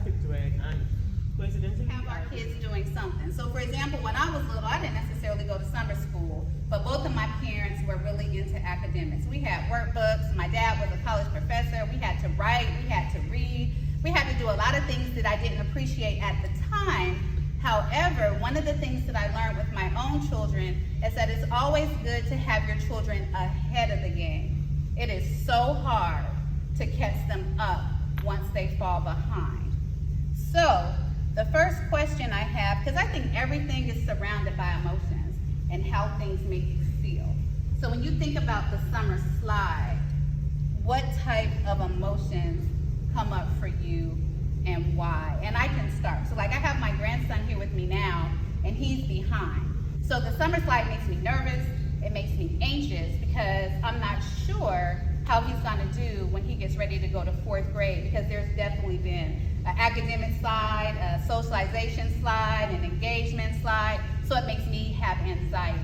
perfect, right? And coincidentally, Have our kids doing something. So for example, when I was little, I didn't necessarily go to summer school, but both of my parents were really into academics. We had workbooks. My dad was a college professor. We had to write, we had to read. We had to do a lot of things that I didn't appreciate at the time. However, one of the things that I learned with my own children is that it's always good to have your children ahead of the game. It is so hard to catch them up once they fall behind. So, the first question I have, because I think everything is surrounded by emotions and how things make you feel. So when you think about the summer slide, what type of emotions come up for you and why? And I can start. So like I have my grandson here with me now, and he's behind. So the summer slide makes me nervous, it makes me anxious because I'm not sure how he's gonna do when he gets ready to go to 4th grade, because there's definitely been an academic slide, a socialization slide, an engagement slide, so it makes me have anxiety.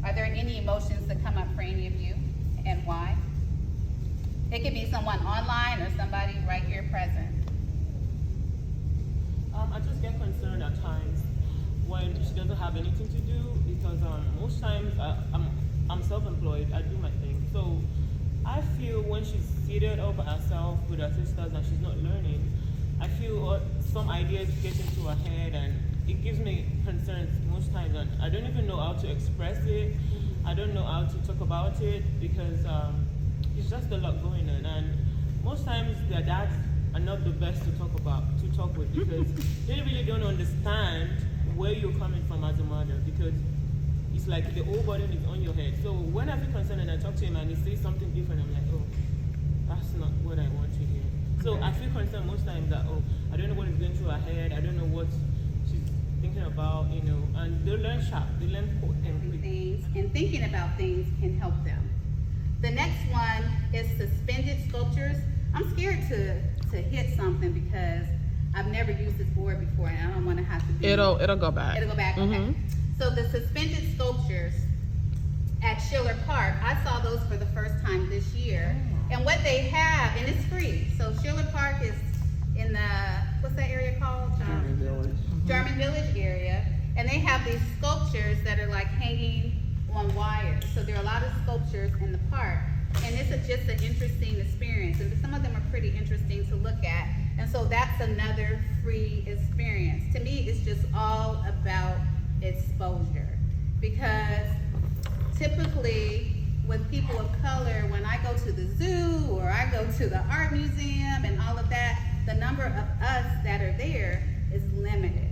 Are there any emotions that come up for any of you, and why? It could be someone online or somebody right here present. I just get concerned at times when she doesn't have anything to do, because most times I'm self-employed, I do my thing. So I feel when she's seated all by herself with her sisters and she's not learning, I feel some ideas get into her head, and it gives me concerns most times, and I don't even know how to express it. I don't know how to talk about it because it's just a lot going on, and most times their dads are not the best to talk with because they really don't understand where you're coming from as a mother, because it's like the whole burden is on your head. So when I feel concerned and I talk to him and he says something different, I'm like, oh, that's not what I want to hear. So I feel concerned most times that, oh, I don't know what is going through her head, I don't know what she's thinking about, and they learn sharp, they learn quick. Things, and thinking about things can help them. The next one is suspended sculptures. I'm scared to hit something because I've never used this board before, and I don't want to have to do It'll go back. It'll go back, okay. So the suspended sculptures at Schiller Park, I saw those for the first time this year. And what they have, and it's free. So Schiller Park is in the, what's that area called? German Village. German Village area. And they have these sculptures that are like hanging on wires. So there are a lot of sculptures in the park. And it's just an interesting experience. And some of them are pretty interesting to look at. And so that's another free experience. To me, it's just all about exposure. Because typically, with people of color, when I go to the zoo or I go to the art museum and all of that, the number of us that are there is limited.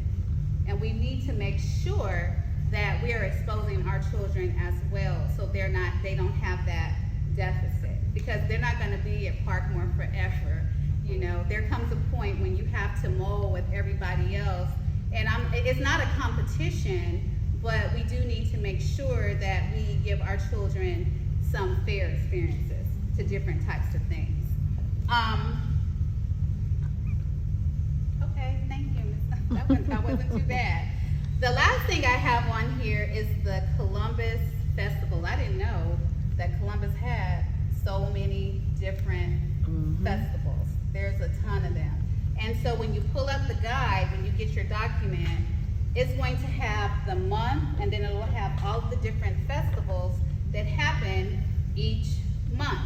And we need to make sure that we are exposing our children as well, so they don't have that deficit, because they're not going to be at Parkmore forever. There comes a point when you have to mold with everybody else, and it's not a competition, but we do need to make sure that we give our children some fair experiences to different types of things. Okay, thank you, Ms. That wasn't too bad. The last thing I have on here is the Columbus Festival. I didn't know that Columbus had so many different festivals. There's a ton of them. And so when you pull up the guide, when you get your document, it's going to have the month, and then it will have all the different festivals that happen each month.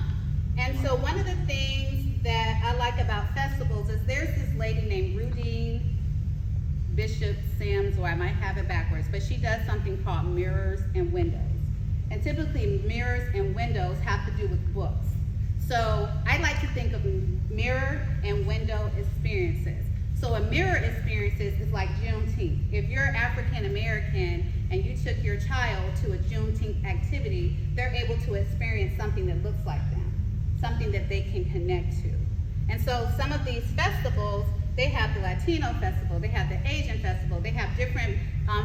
And so one of the things that I like about festivals is there's this lady named Rudine Bishop Sims, or I might have it backwards, but she does something called Mirrors and Windows. And typically mirrors and windows have to do with books. So I like to think of mirror and window experiences. So a mirror experiences is like Juneteenth. If you're African American and you took your child to a Juneteenth activity, they're able to experience something that looks like them, something that they can connect to. And so some of these festivals, they have the Latino festival, they have the Asian festival, they have different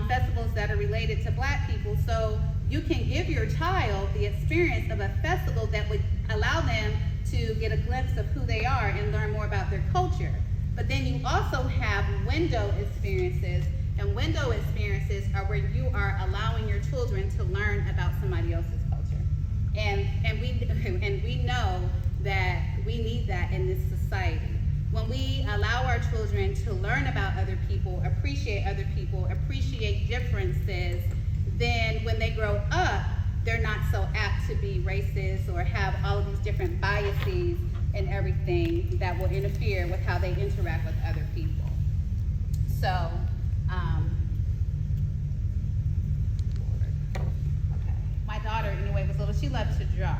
festivals that are related to Black people. So you can give your child the experience of a festival that would allow them to get a glimpse of who they are and learn more about their culture. But then you also have window experiences, and window experiences are where you are allowing your children to learn about somebody else's culture. And we know that we need that in this society. When we allow our children to learn about other people, appreciate differences, then when they grow up, they're not so apt to be racist or have all of these different biases and everything that will interfere with how they interact with other people. So, okay. My daughter, anyway, was little. She loved to draw,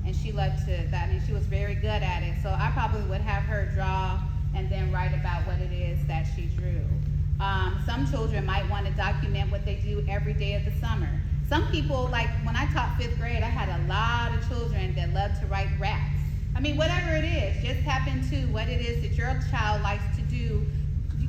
and she loved that, and she was very good at it. So I probably would have her draw and then write about what it is that she drew. Some children might want to document what they do every day of the summer. Some people, like when I taught 5th grade, I had a lot of children that loved to write raps. I mean, whatever it is, just tap into what it is that your child likes to do,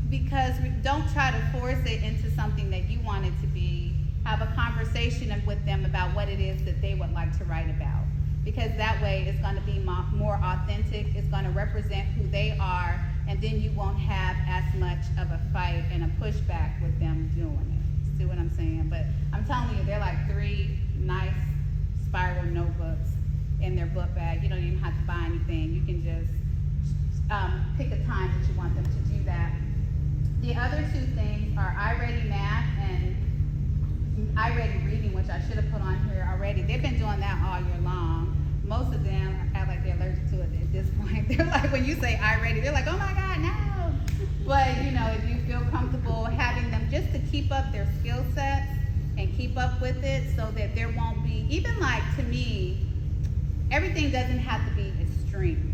because don't try to force it into something that you want it to be. Have a conversation with them about what it is that they would like to write about, because that way it's going to be more authentic, it's going to represent who they are, and then you won't have as much of a fight and a pushback with them doing it. See what I'm saying? But I'm telling you, they're like 3 nice spiral notebooks in their book bag. You don't even have to buy anything. You can just pick a time that you want them to do that. The other 2 things are iReady Math and iReady Reading, which I should have put on here already. They've been doing that all year long. Most of them act like they're allergic to it at this point. They're like, when you say iReady, they're like, oh my God, no. But, you know, if you feel comfortable having them just to keep up their skill sets and keep up with it so that there won't be, even like to me, everything doesn't have to be extreme.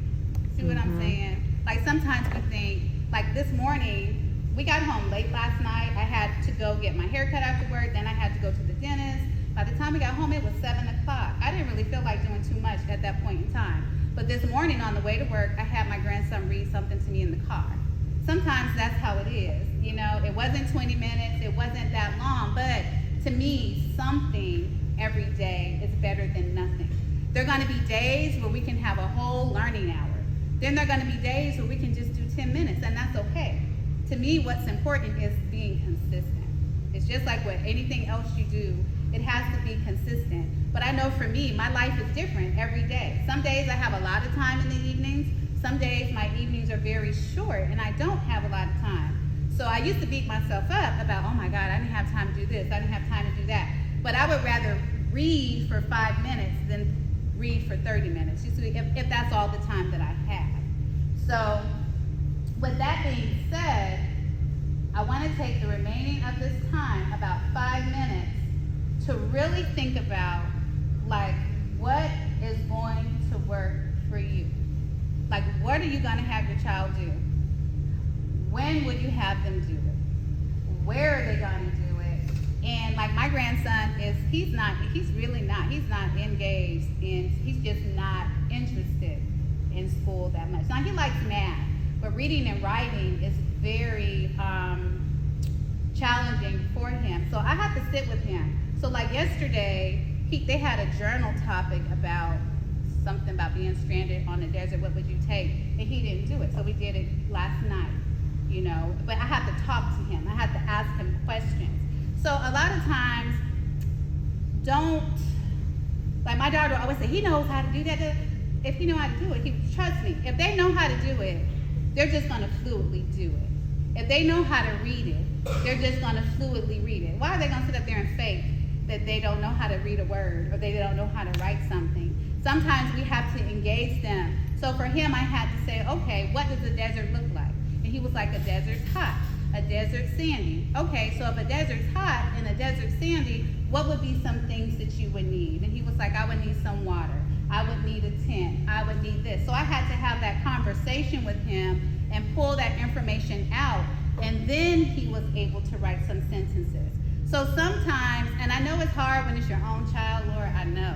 See what I'm saying? Like sometimes we think, like this morning, we got home late last night. I had to go get my hair cut after work. Then I had to go to the dentist. By the time we got home, it was 7 o'clock. I didn't really feel like doing too much at that point in time. But this morning on the way to work, I had my grandson read something to me in the car. Sometimes that's how it is. You know, it wasn't 20 minutes. It wasn't that long. But to me, something every day is better than nothing. There are going to be days where we can have a whole learning hour. Then there are going to be days where we can just do 10 minutes, and that's okay. To me, what's important is being consistent. It's just like with anything else you do, it has to be consistent. But I know for me, my life is different every day. Some days I have a lot of time in the evenings. Some days my evenings are very short and I don't have a lot of time. So I used to beat myself up about, oh my God, I didn't have time to do this, I didn't have time to do that. But I would rather read for 5 minutes than read for 30 minutes, you see, if that's all the time that I have. So with that being said, I want to take the remaining of this time, about 5 minutes, to really think about, like, what is going to work for you? Like, what are you going to have your child do? When would you have them do it? Where are they going to do it? And like my grandson he's not engaged in, he's just not interested in school that much. Now he likes math, but reading and writing is very challenging for him. So I have to sit with him. So like yesterday, they had a journal topic about something about being stranded on the desert, what would you take? And he didn't do it, so we did it last night, you know. But I have to talk to him. I have to ask him questions. So a lot of times, like my daughter always say, he knows how to do that. If he know how to do it, trust me, if they know how to do it, they're just gonna fluidly do it. If they know how to read it, they're just gonna fluidly read it. Why are they gonna sit up there and fake that they don't know how to read a word or they don't know how to write something? Sometimes we have to engage them. So for him, I had to say, okay, what does a desert look like? And he was like, a desert's hot, a desert's sandy. Okay, so if a desert's hot and a desert's sandy, what would be some things that you would need? And he was like, I would need some water. I would need a tent. I would need this. So I had to have that conversation with him and pull that information out. And then he was able to write some sentences. So sometimes, and I know it's hard when it's your own child, Laura, I know.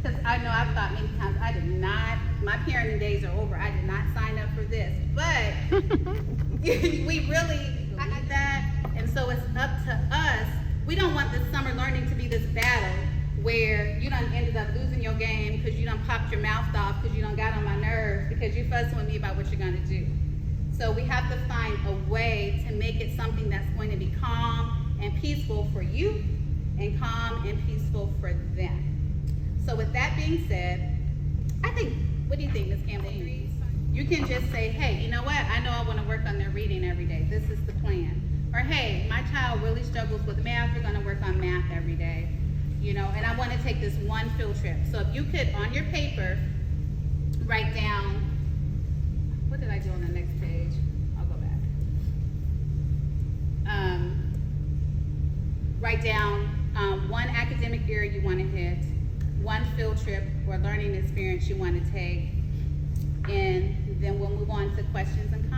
Because I know I've thought many times, my parenting days are over. I did not sign up for this. But we really like that. And so it's up to us. We don't want this summer learning to be this battle where you done ended up losing your game because you done popped your mouth off because you done got on my nerves because you fussing with me about what you're going to do. So we have to find a way to make it something that's going to be calm and peaceful for you and calm and peaceful for them. So with that being said, I think, what do you think, Ms. Campbell? You can just say, hey, you know what, I know I wanna work on their reading every day, this is the plan. Or hey, my child really struggles with math, we're gonna work on math every day. You know, and I wanna take this one field trip. So if you could, on your paper, write down, what did I do on the next page? I'll go back. Write down one academic area you wanna hit, one field trip or learning experience you wanna take, and then we'll move on to questions and